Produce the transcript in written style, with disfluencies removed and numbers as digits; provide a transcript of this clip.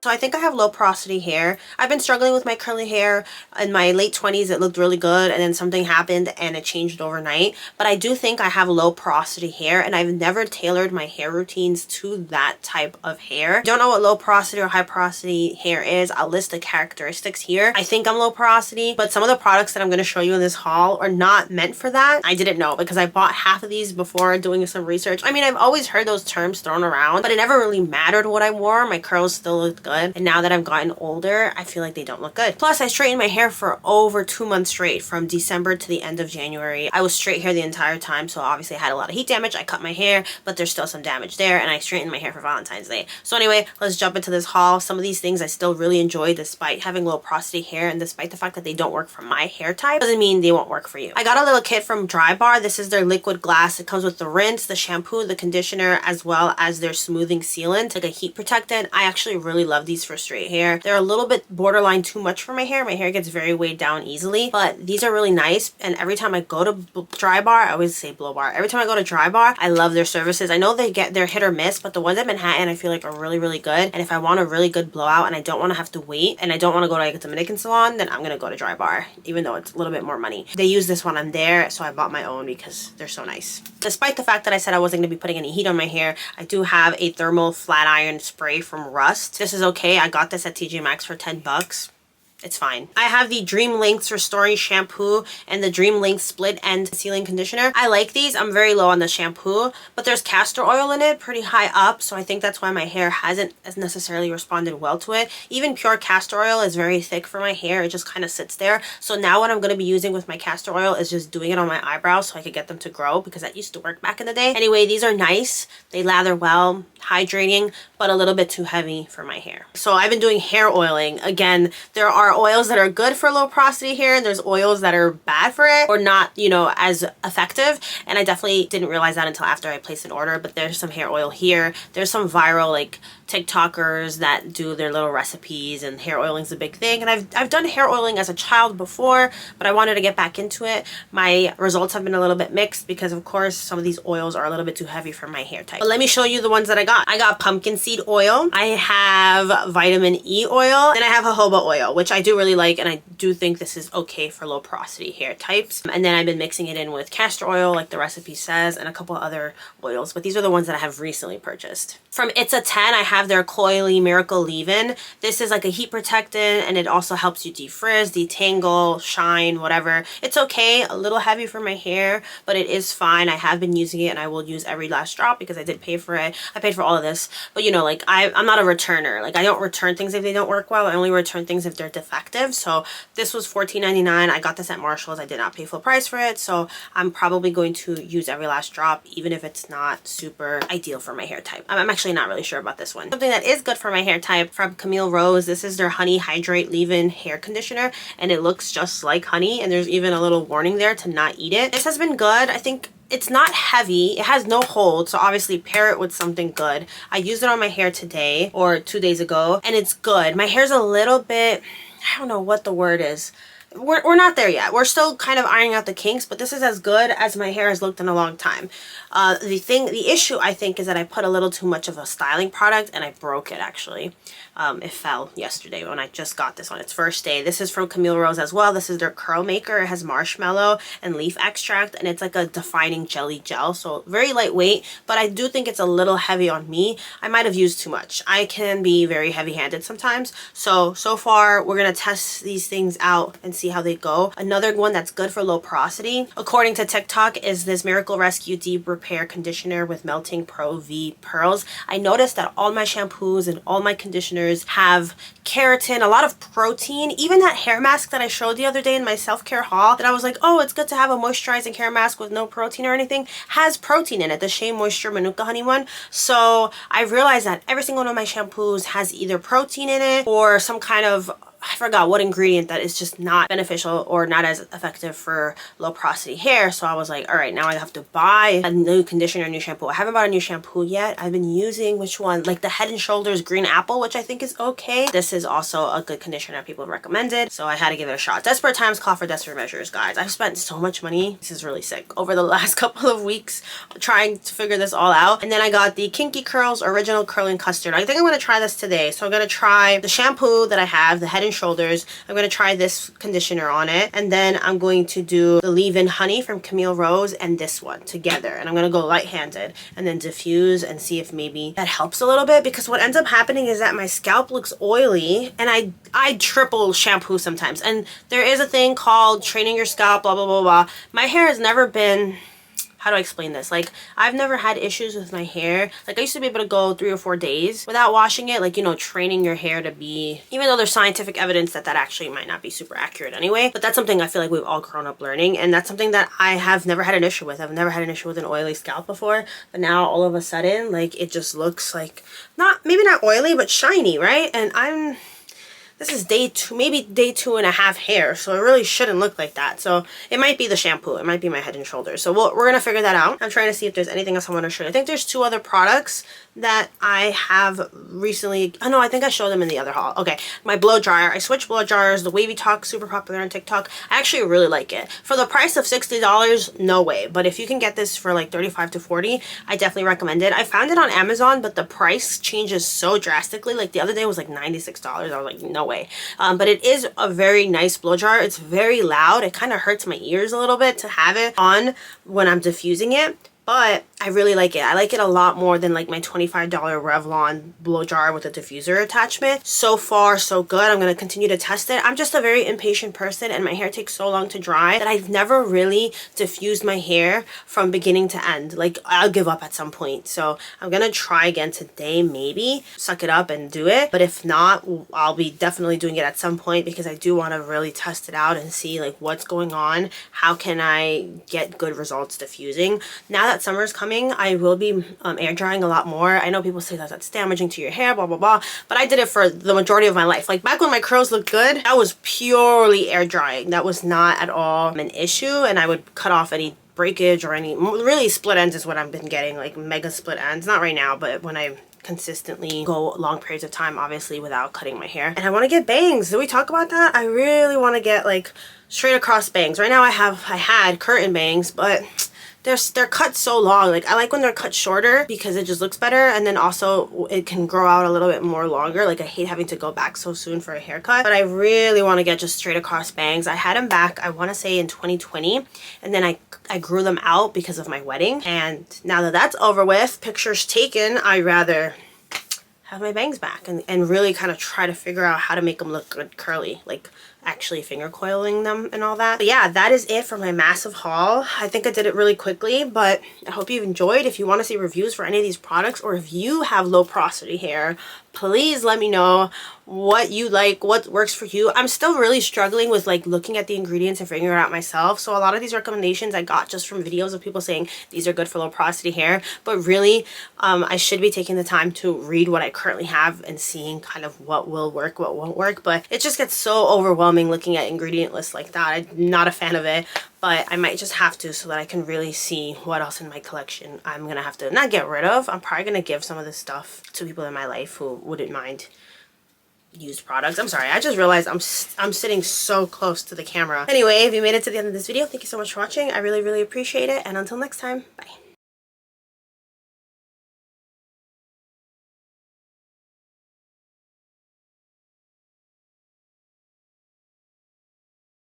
So I think I have low porosity hair. I've been struggling with my curly hair. In my late 20s, it looked really good, and then something happened and it changed overnight. But I do think I have low porosity hair, and I've never tailored my hair routines to that type of hair. Don't know what low porosity or high porosity hair is. I'll list the characteristics here. I think I'm low porosity, but some of the products that I'm going to show you in this haul are not meant for that. I didn't know because I bought half of these before doing some research. I mean, I've always heard those terms thrown around, but it never really mattered what I wore. My curls still looked good. And now that I've gotten older, I feel like they don't look good. Plus, I straightened my hair for over 2 months straight, from December to the end of January. I was straight hair the entire time, so obviously I had a lot of heat damage. I cut my hair, but there's still some damage there, and I straightened my hair for Valentine's Day. So anyway, let's jump into this haul. Some of these things I still really enjoy despite having low porosity hair, and despite the fact that they don't work for my hair type, doesn't mean they won't work for you. I got a little kit from Dry Bar. This is their liquid glass. It comes with the rinse, the shampoo, the conditioner, as well as their smoothing sealant, like a heat protectant. I actually really love these for straight hair. They're a little bit borderline too much for my hair. My hair gets very weighed down easily, but these are really nice. And every time I go to Dry Bar, I always say Blow Bar. Every time I go to Dry Bar, I love their services. I know they're hit or miss, but the ones at Manhattan I feel like are really, really good. And if I want a really good blowout and I don't want to have to wait and I don't want to go to like a Dominican salon, then I'm gonna go to Dry Bar, even though it's a little bit more money. They use this when I'm there, so I bought my own because they're so nice. Despite the fact that I said I wasn't gonna be putting any heat on my hair, I do have a thermal flat iron spray from Rust. This is okay. I got this at TJ Maxx for 10 bucks. It's fine. I have the Dream Lengths Restoring Shampoo and the Dream Lengths Split End Sealing Conditioner. I like these. I'm very low on the shampoo, but there's castor oil in it pretty high up, so I think that's why my hair hasn't as necessarily responded well to it. Even pure castor oil is very thick for my hair. It just kind of sits there. So now what I'm going to be using with my castor oil is just doing it on my eyebrows so I could get them to grow, because that used to work back in the day. Anyway, these are nice. They lather well, hydrating, but a little bit too heavy for my hair. So I've been doing hair oiling. Again, there are oils that are good for low porosity hair, and there's oils that are bad for it or not, you know, as effective. And I definitely didn't realize that until after I placed an order. But there's some hair oil here. There's some viral like TikTokers that do their little recipes, and hair oiling is a big thing. And I've done hair oiling as a child before, but I wanted to get back into it. My results have been a little bit mixed because of course some of these oils are a little bit too heavy for my hair type. But let me show you the ones that I got. I got pumpkin seed oil. I have vitamin E oil, and I have jojoba oil, which I do really like, and I do think this is okay for low porosity hair types. And then I've been mixing it in with castor oil like the recipe says, and a couple other oils, but these are the ones that I have recently purchased. From It's a 10, I have their Coily Miracle Leave-In. This is like a heat protectant, and it also helps you defrizz, detangle, shine, whatever. It's okay, a little heavy for my hair, but it is fine. I have been using it, and I will use every last drop because I did pay for it. I paid for all of this, but you know, like I'm not a returner. Like I don't return things if they don't work well. I only return things if they're defective. So this was $14.99. I got this at Marshall's. I did not pay full price for it, so I'm probably going to use every last drop, even if it's not super ideal for my hair type. I'm actually not really sure about this one. Something that is good for my hair type from Camille Rose. This is their Honey Hydrate Leave-In Hair Conditioner, and it looks just like honey, and there's even a little warning there to not eat it. This has been good. I think it's not heavy. It has no hold, so obviously pair it with something good. I used it on my hair today or 2 days ago, and it's good. My hair's a little bit, I don't know what the word is. We're not there yet. We're still kind of ironing out the kinks, but this is as good as my hair has looked in a long time. The issue I think is that I put a little too much of a styling product, and I broke it actually. It fell yesterday when I just got this on its first day. This is from Camille Rose as well. This is their curl maker. It has marshmallow and leaf extract, and it's like a defining jelly gel, so very lightweight, but I do think it's a little heavy on me. I might have used too much. I can be very heavy-handed sometimes, so far we're gonna test these things out and see how they go. Another one that's good for low porosity, according to TikTok, is this Miracle Rescue Deep Repair Conditioner with Melting Pro V Pearls. I noticed that all my shampoos and all my conditioners have keratin, a lot of protein. Even that hair mask that I showed the other day in my self-care haul, that I was like, oh, it's good to have a moisturizing hair mask with no protein or anything, has protein in it, the Shea Moisture Manuka Honey one. So I realized that every single one of my shampoos has either protein in it or some kind of I forgot what ingredient that is just not beneficial or not as effective for low porosity hair. So I was like, all right, now I have to buy a new conditioner, a new shampoo. I haven't bought a new shampoo yet. I've been using, which one? Like the Head and Shoulders Green Apple, which I think is okay. This is also a good conditioner that people have recommended. So I had to give it a shot. Desperate times call for desperate measures, guys. I've spent so much money. This is really sick. Over the last couple of weeks trying to figure this all out. And then I got the Kinky-Curls Original Curling Custard. I think I'm going to try this today. So I'm going to try the shampoo that I have, the Head and Shoulders. I'm going to try this conditioner on it. And then I'm going to do the Leave-In Honey from Camille Rose and this one together. And I'm going to go light-handed and then diffuse and see if maybe that helps a little bit. Because what ends up happening is that my scalp looks oily and I triple shampoo sometimes. And there is a thing called training your scalp, blah, blah, blah, blah. My hair has never been... How do I explain this? Like, I've never had issues with my hair. Like, I used to be able to go 3 or 4 days without washing it. Like, you know, training your hair to be... Even though there's scientific evidence that that actually might not be super accurate anyway. But that's something I feel like we've all grown up learning. And that's something that I have never had an issue with. I've never had an issue with an oily scalp before. But now, all of a sudden, like, it just looks like... Maybe not oily, but shiny, right? And this is day 2, maybe day 2.5 hair, so it really shouldn't look like that. So it might be the shampoo, it might be my Head and Shoulders. So we're gonna figure that out. I'm trying to see if there's anything else I want to show you. I think there's 2 other products that I have recently. Oh no, I think I showed them in the other haul. Okay, my blow dryer. I switched blow dryers. The wavytalk, super popular on TikTok. I actually really like it. For the price of $60, no way. But if you can get this for like $35 to $40, I definitely recommend it. I found it on Amazon, but the price changes so drastically. Like the other day was like $96. I was like, no way. But it is a very nice blow dryer. It's very loud. It kind of hurts my ears a little bit to have it on when I'm diffusing it. But I really like it. I like it a lot more than like my $25 Revlon blow dryer with a diffuser attachment. So far, so good. I'm going to continue to test it. I'm just a very impatient person and my hair takes so long to dry that I've never really diffused my hair from beginning to end. Like, I'll give up at some point. So I'm going to try again today, maybe. Suck it up and do it. But if not, I'll be definitely doing it at some point because I do want to really test it out and see like what's going on. How can I get good results diffusing? Now that summer's coming, I will be air drying a lot more. I know people say that that's damaging to your hair, blah, blah, blah. But I did it for the majority of my life. Like back when my curls looked good, that was purely air drying. That was not at all an issue. And I would cut off any breakage or any, really split ends is what I've been getting, like mega split ends. Not right now, but when I consistently go long periods of time, obviously without cutting my hair. And I want to get bangs. Did we talk about that? I really want to get like straight across bangs. Right now I had curtain bangs, but they're cut so long. Like I like when they're cut shorter because it just looks better, and then also it can grow out a little bit more longer. Like I hate having to go back so soon for a haircut, but I really want to get just straight across bangs. I had them back, I want to say in 2020, and then I grew them out because of my wedding. And now that that's over with, pictures taken, I'd rather have my bangs back and really kind of try to figure out how to make them look good curly, like actually finger coiling them and all that. But yeah, that is it for my massive haul. I think I did it really quickly, but I hope you've enjoyed. If you want to see reviews for any of these products, or if you have low porosity hair, please let me know what you like, what works for you. I'm still really struggling with like looking at the ingredients and figuring it out myself. So a lot of these recommendations I got just from videos of people saying these are good for low porosity hair, but really I should be taking the time to read what I currently have and seeing kind of what will work, what won't work. But it just gets so overwhelming looking at ingredient lists like that. I'm not a fan of it, but I might just have to so that I can really see what else in my collection I'm gonna have to not get rid of. I'm probably gonna give some of this stuff to people in my life who wouldn't mind used products. I'm sorry, I just realized I'm sitting so close to the camera. Anyway, if you made it to the end of this video, thank you so much for watching. I really, really appreciate it. And until next time, bye.